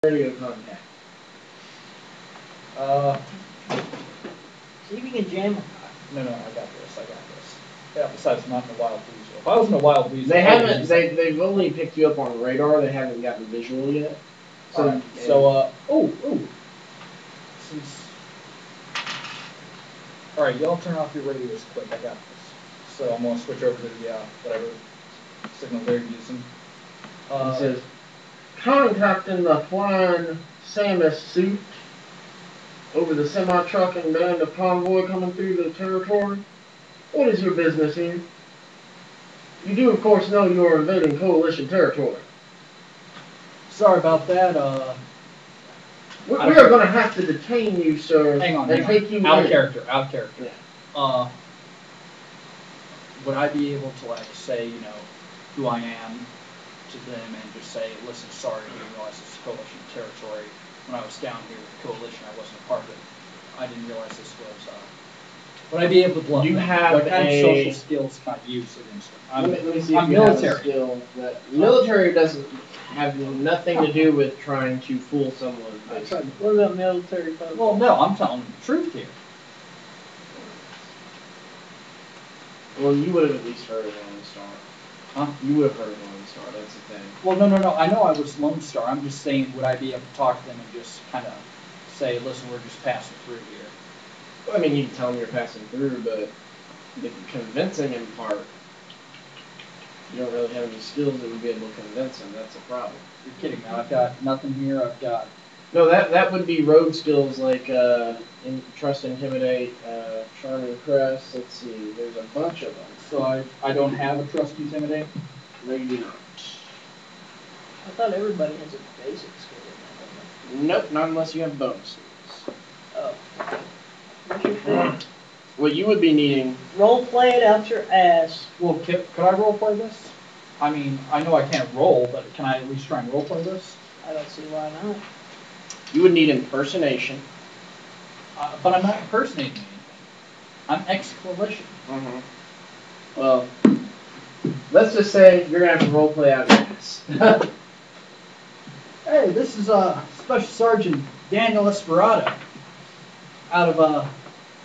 radio contact. See if you can jam. No, I got this. Yeah, besides I'm not in a wild weasel. If I was in a wild weasel, they haven't. They've only picked you up on radar. They haven't gotten visual yet. So, all right, y'all turn off your radios quick. I got this. So I'm gonna switch over to the whatever signal they're using. It says, contacting the flying Samus suit over the semi-truck and band of convoy coming through the territory. What is your business here? You do, of course, know you are invading Coalition territory. Sorry about that. We are going to have to detain you, sir. Hang on. Take you out of character. Yeah. Would I be able to, like, say, you know, who I am to them and just say, listen, sorry, I didn't realize this is Coalition territory. When I was down here with the Coalition, I wasn't a part of it. I didn't realize this was, would I be able to bluff you them? Have what kind of social skills can I use against them? Let me see I'm if you military. have a skill that military doesn't have nothing to do with trying to fool someone. What about military folks? Well, no, I'm telling the truth here. Well, you would have at least heard of Lone Star. Huh? You would have heard of Lone Star, that's the thing. Well, no. I know I was Lone Star. I'm just saying, would I be able to talk to them and just kind of say, listen, we're just passing through here? Well, I mean, you can tell them you're passing through, but the convincing in part, you don't really have any skills that would be able to convince them. That's a problem. You're kidding me. I've got nothing here. I've got... No, that would be road skills like trust, intimidate, charm, impress. Let's see, there's a bunch of them. So I don't have a trust, intimidate? No, you do not. I thought everybody has a basic skill. Nope, not unless you have bonuses. Oh. What's your thing? What you would be needing... Role play it out your ass. Well, could I role play this? I mean, I know I can't roll, but can I at least try and role play this? I don't see why not. You would need impersonation. But I'm not impersonating anything. I'm ex-coalition. Mm-hmm. Well, let's just say you're going to have to role play out your ass. Hey, this is Special Sergeant Daniel Esperado out of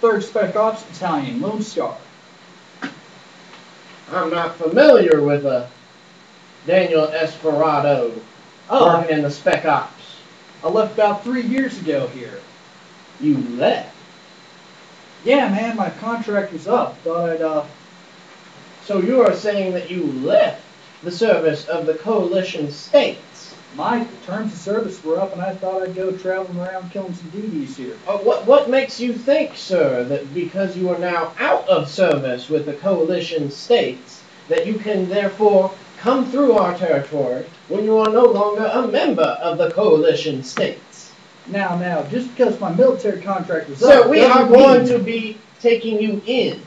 3rd Spec Ops Battalion, Lone Star. I'm not familiar with Daniel Esperado working in the Spec Ops. I left about 3 years ago here. You left? Yeah, man, my contract was up. Thought I'd, So you are saying that you left the service of the Coalition states? My terms of service were up, and I thought I'd go traveling around killing some DDs here. What makes you think, sir, that because you are now out of service with the Coalition states, that you can therefore come through our territory when you are no longer a member of the Coalition states? Now, just because my military contract was up... Sir, we are going to be taking you in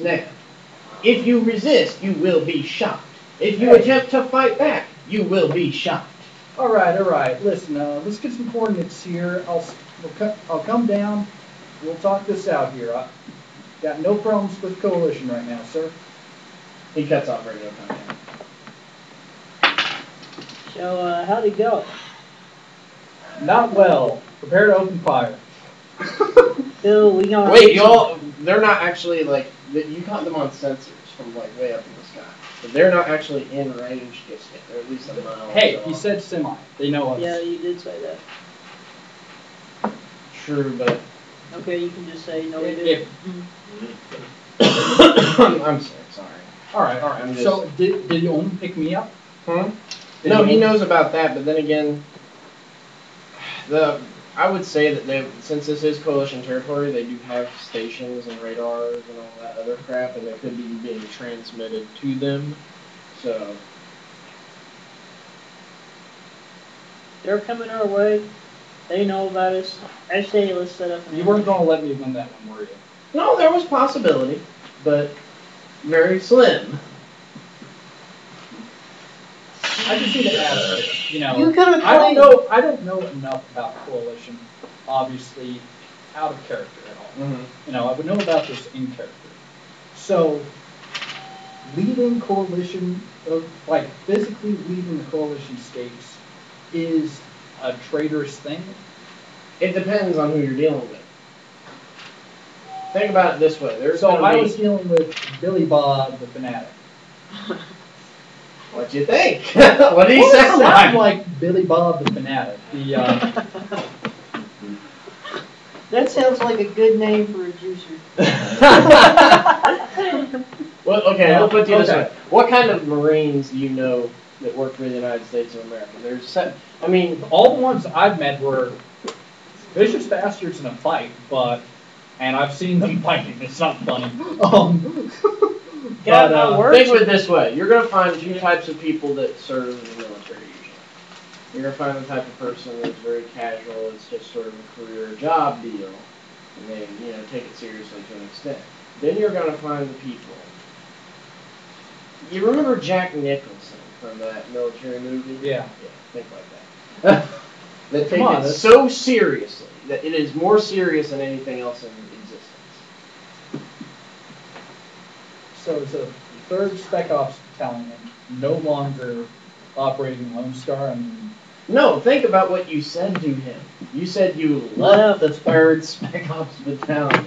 now. If you resist, you will be shot. If you attempt to fight back, you will be shot. All right. Listen, let's get some coordinates here. I'll come down. We'll talk this out here. I got no problems with Coalition right now, sir. He cuts off radio contact. So, how'd it go? Not well. Prepare to open fire. Bill, we gonna... Wait, y'all, they're not actually, like, you caught them on sensors from, like, way up in the sky. But they're not actually in range just yet. They're at least a mile. Hey, he said semi. They know us. Yeah, you did say that. True, but... Okay, you can just say no, you didn't. I'm sorry. All right. So, did you only pick me up? No, he knows about that, but then again, I would say that since this is Coalition territory, they do have stations and radars and all that other crap, and they could be being transmitted to them. So they're coming our way. They know about us. I say let's set up. You weren't going to let me win that one, were you? No, there was possibility, but very slim. I just need to add, you know, you I don't know enough about Coalition, obviously, out of character at all. Mm-hmm. You know, I would know about this in character. So, leaving Coalition, like physically leaving the Coalition states, is a traitorous thing? It depends on who you're dealing with. Think about it this way. There's So gonna I be- was dealing with Billy Bob, the fanatic. What you think? What do you sound Sound like? like Billy Bob, the fanatic. The That sounds like a good name for a juicer. Well, okay, I'll put it this Okay. way. What kind of Marines do you know that work for the United States of America? I mean, all the ones I've met were vicious bastards in a fight, and I've seen them fighting. It's not funny. Get out my words. think of it this way. You're going to find two types of people that serve in the military usually. You're going to find the type of person that's very casual. It's just sort of a career job deal. And they, take it seriously to an extent. Then you're going to find the people. You remember Jack Nicholson from that military movie? Yeah. Think like that. That take it so seriously that it is more serious than anything else in existence. So it's a 3rd Spec Ops Battalion, no longer operating Lone Star. I mean, No, think about what you said to him. You said you left the 3rd Spec Ops Battalion.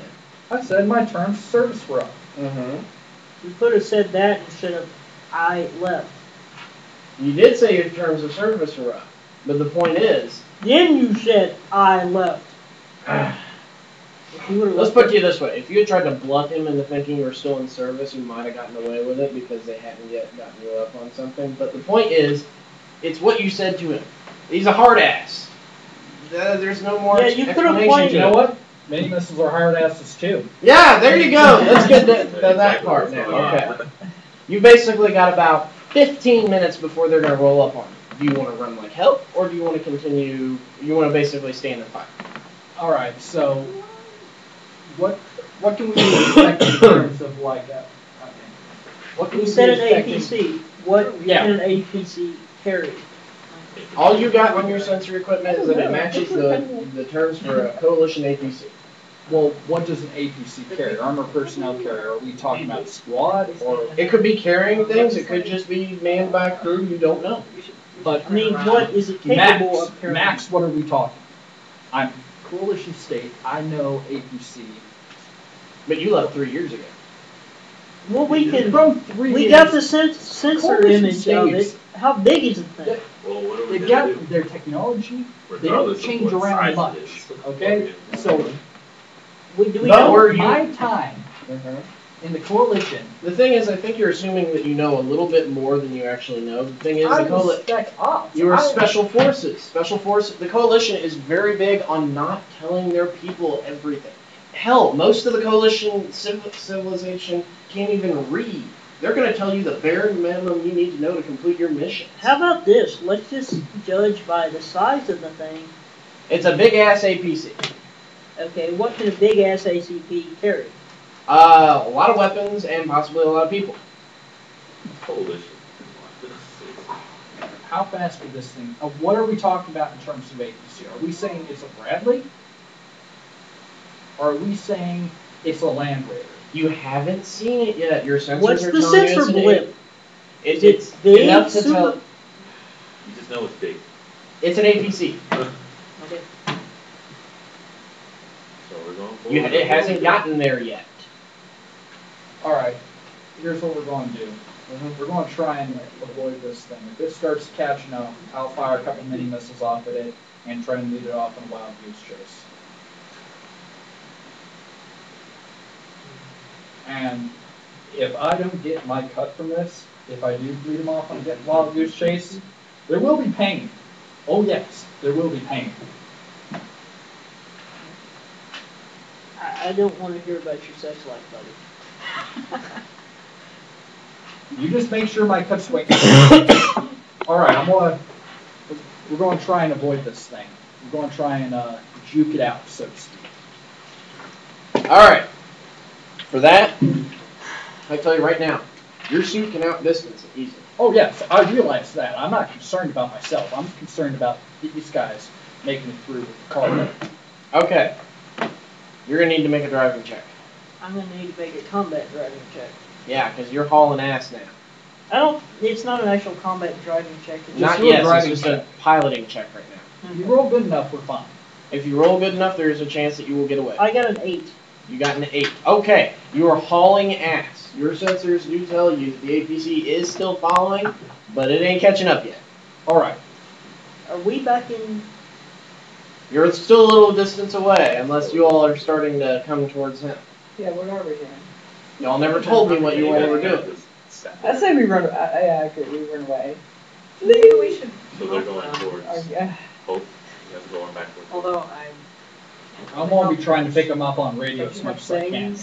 I said my terms of service were up. Mm-hmm. You could have said that instead of I left. You did say your terms of service were up, but the point is, Then you said I left. If you would've let's left put it this way: if you had tried to bluff him into thinking you were still in service, you might have gotten away with it because they hadn't yet gotten you up on something. But the point is, it's what you said to him. He's a hard ass. There's no more Yeah, you could've explanation pointed- to You it. know what? Mini missiles are hard asses too. Yeah, there you go. Let's get to that part now. Okay. You basically got about 15 minutes before they're going to roll up on you. Do you want to run like hell, or do you want to continue? You want to basically stand and fight? All right. So what can we expect in terms of like what can You we said an expect in- APC. What Yeah. can an APC carry? All you got on your sensory equipment is that it matches the terms for a coalition APC. Well, what does an APC carry? Armored personnel carrier? Are we talking about a squad or? It could be carrying things. It could just be manned by a crew. You don't know. But I mean, what is it capable of carrying? Max, what are we talking? I'm coalition state. I know APC. But you left 3 years ago. Well, we can. From 3 We years, got the sensor Coalition image of states. it. How big is the thing? Well, what are we They've gonna got do? their technology. They don't Regardless of change what around size much. it is. Okay, so Do we But know? we're- my time in the coalition. The thing is, I think you're assuming that you know a little bit more than you actually know. The thing is, I was Spec Ops. you were I- special forces. Special forces. The coalition is very big on not telling their people everything. Hell, most of the coalition civilization can't even read. They're going to tell you the bare minimum you need to know to complete your mission. How about this? Let's just judge by the size of the thing. It's a big ass APC. Okay, what can a big ass ACP carry? A lot of weapons and possibly a lot of people. Coalition. How fast would this thing? What are we talking about in terms of APC? Are we saying it's a Bradley? Or are we saying it's a Land Raider? You haven't seen it yet. Your sensors What's are the telling you sensor it's an blip? It's big, enough to super- tell. You just know it's big. It's an APC. Okay. So we're going forward. It hasn't gotten there yet. Alright, here's what we're going to do. We're going to try and avoid this thing. If it starts catching up, I'll fire a couple mini missiles off at it and try and lead it off in a wild goose chase. And if I don't get my cut from this, if I do lead them off on a wild goose chase, there will be pain. Oh yes, there will be pain. I don't want to hear about your sex life, buddy. You just make sure my cut's weight. Alright, we're going to try and avoid this thing. We're going to try and juke it out, so to speak. Alright. For that, I tell you right now, your suit can outdistance it easily. Oh yes, I realize that. I'm not concerned about myself. I'm concerned about these guys making it through with the car. Okay. You're going to need to make a driving check. I'm going to need to make a combat driving check. Yeah, because you're hauling ass now. It's not an actual combat driving check. It's Not just do a yet, driving it's just check. a piloting check right now. You roll good enough, we're fine. If you roll good enough, there is a chance that you will get away. I got an 8. You got an 8. Okay, you are hauling ass. Your sensors do tell you that the APC is still following, but it ain't catching up yet. Alright. Are we back in? You're still a little distance away, unless you all are starting to come towards him. Yeah, what are we doing? Y'all never told me what you all were doing. I say we run. Yeah, okay, we run away. Maybe we should. So they're going towards Yeah. Hope. You guys are going backwards. Although I'm going to be trying to pick them up on radio as much as I can.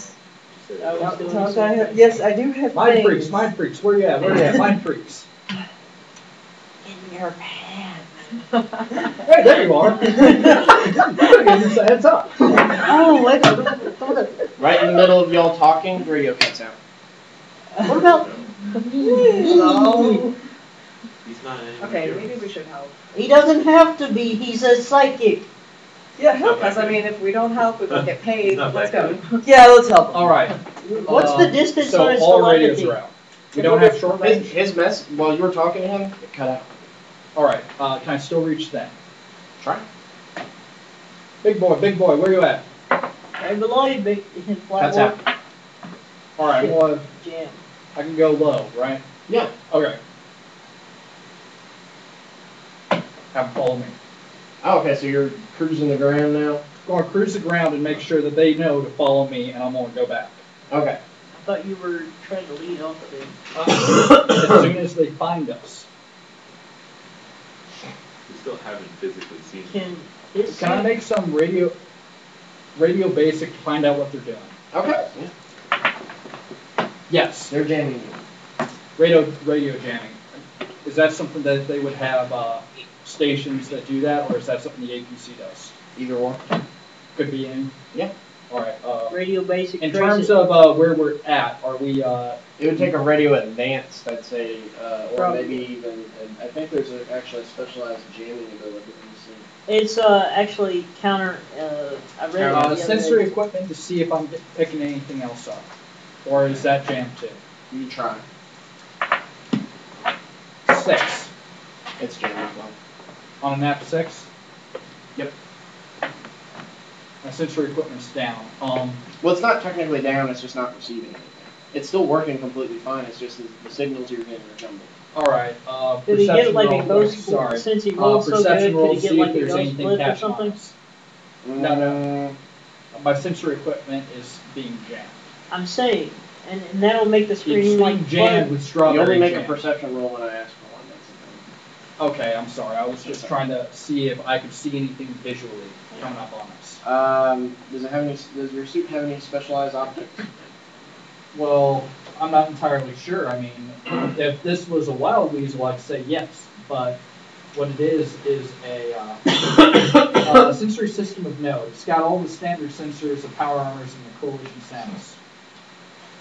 Yes, I do have Mind things. freaks, where you at? Mind freaks. In your pants. Hey, there you are. Heads up. Oh, wait a minute. Right in the middle of y'all talking, the radio cuts out. What about? No. He's not anywhere okay, near maybe us. we should help. He doesn't have to be. He's a psychic. Yeah, help Because us. I mean, if we don't help, we won't get paid. Not Let's that go. Yeah, let's help him. Alright. What's the distance so on his all radios telepathy? are out. We don't have short range? His mess, while you were talking to him, it cut out. Alright, can I still reach them? Try. Big boy, where you at? Right below you, big flat Cuts out. Alright, well, Jam. I can go low, right? Yeah. Okay. Have them follow me. Oh, okay, so you're cruising the ground now? Going to cruise the ground and make sure that they know to follow me, and I'm going to go back. Okay. I thought you were trying to lead off of him. As soon as they find us. We still haven't physically seen him. Can I make some radio basic to find out what they're doing? Okay. Yeah. Yes. They're jamming you. Radio jamming. Is that something that they would have stations that do that, or is that something the APC does? Either one. Could be in. Yeah. All right. Radio basic. In trace terms it. of where we're at, are we? It would take a radio advanced, I'd say, or Probably. maybe even. I think there's actually a specialized jamming ability. Let me see. It's actually counter. I read it the other sensory day. equipment to see if I'm picking anything else up, or is that jammed too? You try. 6 It's jammed as well. on a nap 6. Yep. My sensory equipment's down. Well, it's not technically down. It's just not receiving anything. It's still working completely fine. It's just the signals you're getting are jumbled. All right. Did he get Perception like a roll, ghost? sorry. Since he rolled so Perception good, roll, could he see get if like a there's ghost anything flip or catching on something? us. No. My sensory equipment is being jammed. I'm saying, and that'll make the screen Extreme like jammed flood. with strawberry You only make jam. a perception roll when I ask for one. That's the thing. Okay, I'm sorry. I was just trying to see if I could see anything visually coming up on us. Does it have any? Does your suit have any specialized optics? Well, I'm not entirely sure. I mean, if this was a wild weasel, I'd say yes. But what it is a sensory system of node. It's got all the standard sensors of power armors and the Coalition SAMs.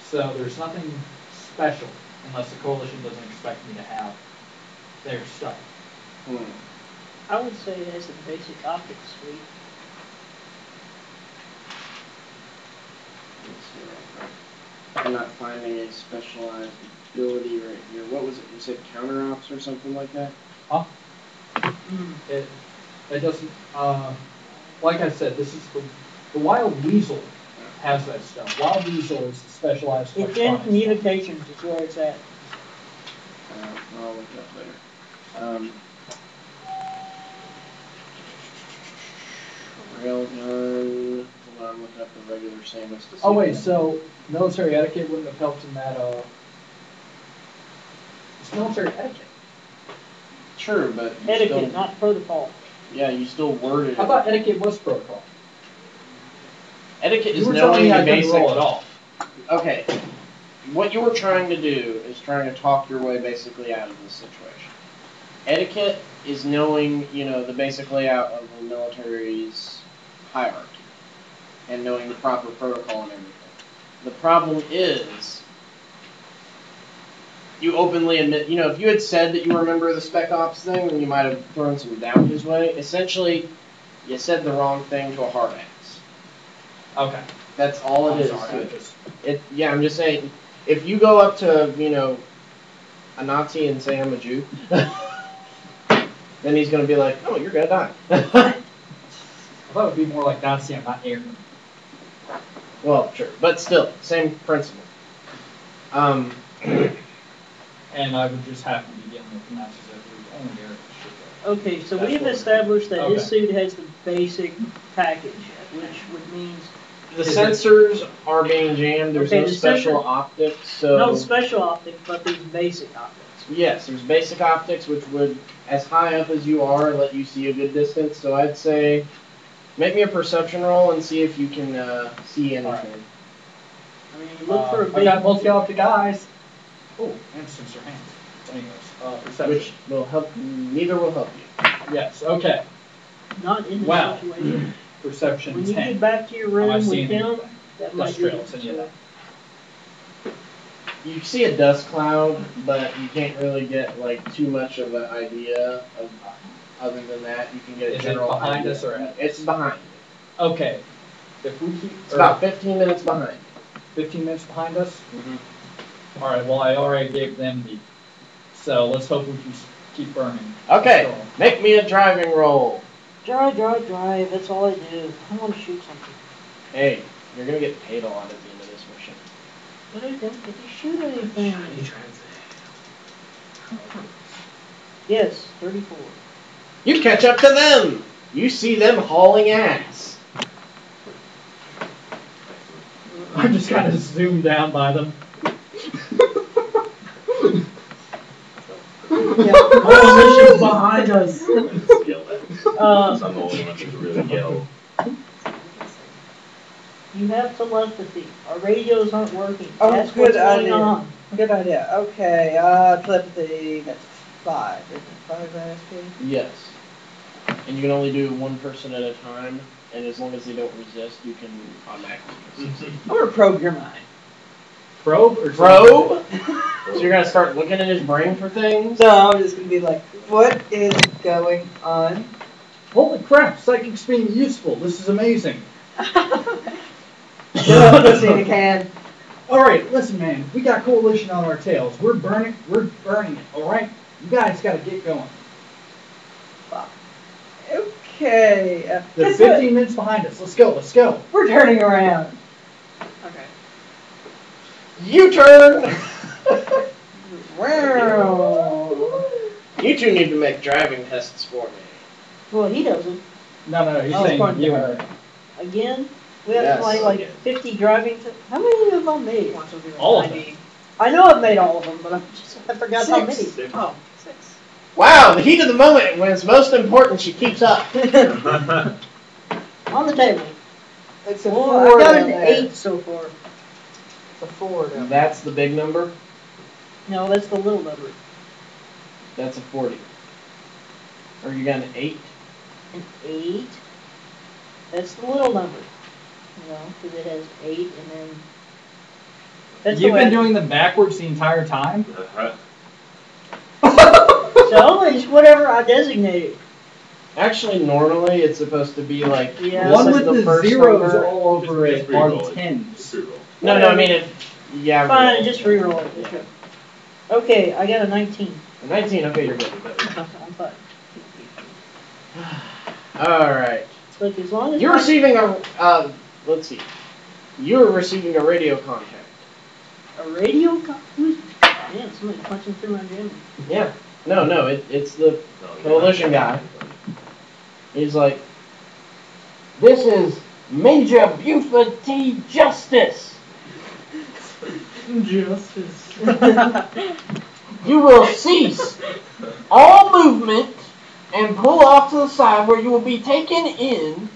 So there's nothing special unless the Coalition doesn't expect me to have their stuff. I would say it has a basic optics suite. Let's see real quick. I'm not finding a specialized ability right here. What was it? You said counter ops or something like that? Huh? It doesn't, like I said, this is the Wild Weasel has that stuff. Wild Weasel is the specialized It's in electronics. communications is where it's at. I'll look it up later. Railgun. Hold on, I'm looking up the regular Samus to see. Oh wait, so military etiquette wouldn't have helped in that, it's military etiquette. True, but you Etiquette, still, not protocol. yeah, you still worded I it. thought etiquette was protocol. Etiquette You is were telling knowing me the I couldn't basic. roll at all. Okay, what you were trying to do is trying to talk your way basically out of this situation. Etiquette is knowing, the basic layout of the military's hierarchy and knowing the proper protocol and everything. The problem is, you openly admit, if you had said that you were a member of the Spec Ops thing, then you might have thrown some doubt his way. Essentially, you said the wrong thing to a hard ass. Okay. That's all I'm it is. sorry, Yeah, I'm just saying, if you go up to, a Nazi and say I'm a Jew, then he's going to be like, oh, you're going to die. I thought it would be more like Nazi, I'm not air. Well, sure. But still, same principle. And I would just have to be dealing with the matches every only air. Okay, so That's we've what- established that his okay. suit has the basic package, which would mean The sensors are being jammed. There's Okay, no the special sensor- optics. So no special optics, but these basic optics. yes, there's basic optics, which would, as high up as you are, let you see a good distance. So I'd say, make me a perception roll and see if you can see anything. Alright. I mean, you look for a I big. got multi-optic eyes. Oh, and sensor hands. Anyways, perception. Which will help. Neither will help you. Yes, okay. Not in this Wow. situation. Perception When you 10. get back to your Am I room with seeing him, anything? that might Dust be trails, any of that? You see a dust cloud, but you can't really get like too much of an idea of. Other than that, you can get a Is it general behind idea. us or ahead? It's behind. Okay. If we keep... It's about 15 minutes behind. 15 minutes behind us? Alright, well, I already gave them the... So, let's hope we can keep burning. Okay, So, make me a driving roll. Drive, that's all I do. I want to shoot something. Hey, you're gonna get paid a lot at the end of this mission. But I don't get to shoot anything. Yes, 34. You catch up to them. You see them hauling ass. I'm just kind of zoomed down by them. Coalition's behind us. Yell at. I'm the only one who's really yell. You have telepathy. Our radios aren't working. Oh, That's good what's going idea. on. Good idea. Okay, telepathy, that's 5. Isn't it 5 ISP? Yes. And you can only do one person at a time, and as long as they don't resist, you can automatically succeed. I'm gonna probe your mind. Probe or Probe? So you're gonna start looking at his brain for things? So I'm just gonna be like, what is going on? Holy crap, psychic's being useful. This is amazing. Get up, Christina can. Alright, listen, man. We got coalition on our tails. We're burning it, alright? You guys gotta get going. Okay. They're guess 15 minutes behind us. Let's go, let's go. We're turning around. Okay. U-turn! Wow. You two need to make driving tests for me. Well, he doesn't. No, he's Oh, saying pardon. you are. Again? We have Yes. to play like 50 driving How many have I made? All of them. I know I've made all of them, but I forgot how many. 6. Oh, 6. Wow, the heat of the moment, when it's most important, she keeps up. On the table. It's a Well, 4 I got down an there. 8 so far. It's a 4 down there. That's the big number. No, that's the little number. That's a 40. Or you got an 8? An 8. That's the little number. You know, because it has 8 and then. That's You've the way been doing them backwards the entire time? So it's whatever I designated. Actually, normally it's supposed to be like Yeah. this One is with the the first zeros number. all over Just it re-roll are it. tens. Just re-roll. No, I mean yeah. Fine, roll. just reroll it. Yeah. Okay, I got a 19. 19. Okay, you're good. I'm fine. All right. Look, as long as You're my- receiving a. Let's see. You're receiving a radio contact. a radio. Who's? Man, somebody's punching through my jammer. Yeah. No. It's the coalition guy. He's like, this is Major Buford T. Justice. Justice. You will cease all movement and pull off to the side where you will be taken in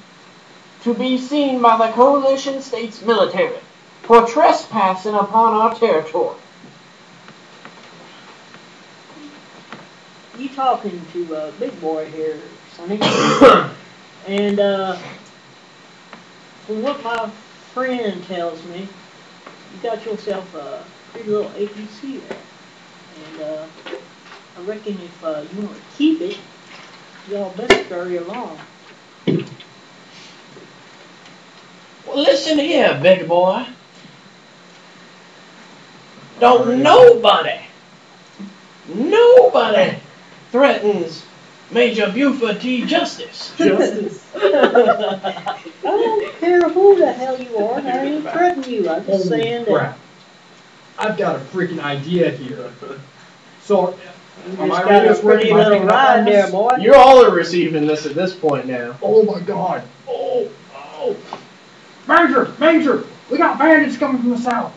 to be seen by the Coalition States military for trespassing upon our territory. You talking to big boy here, Sonny? And from what my friend tells me, you got yourself a pretty little APC there, and I reckon if you want to keep it, y'all better scurry along. Well, listen here, big boy. Don't nobody threatens Major Buford T. Justice. Justice. I don't care who the hell you are, and I ain't threatening you. I'm just saying that Crap. I've got a freaking idea here. So, you am just I got really a pretty am I little picking up on ride there, this? boy. You all are receiving this at this point now. Oh my god. Oh. Major, we got bandits coming from the south.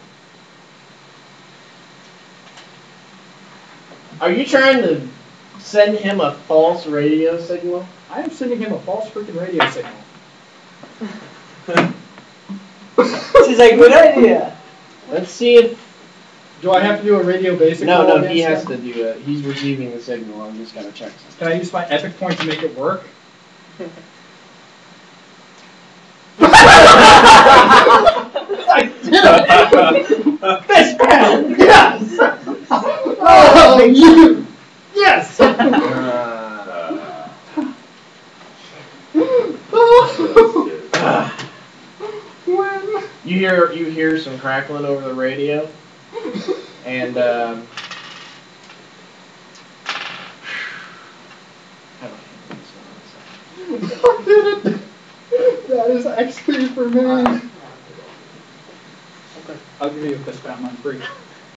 Are you trying to send him a false radio signal? I am sending him a false freaking radio signal. She's like, good idea. Let's see if... Do I have to do a radio basic? No, roll he has against to him? do it. He's receiving the signal. I'm just going to check something. Can I use my epic point to make it work? This man! Yes! Oh, you! Yes! You hear some crackling over the radio, and That is XP for me. Okay, I'll give you a fist pound. I'm free.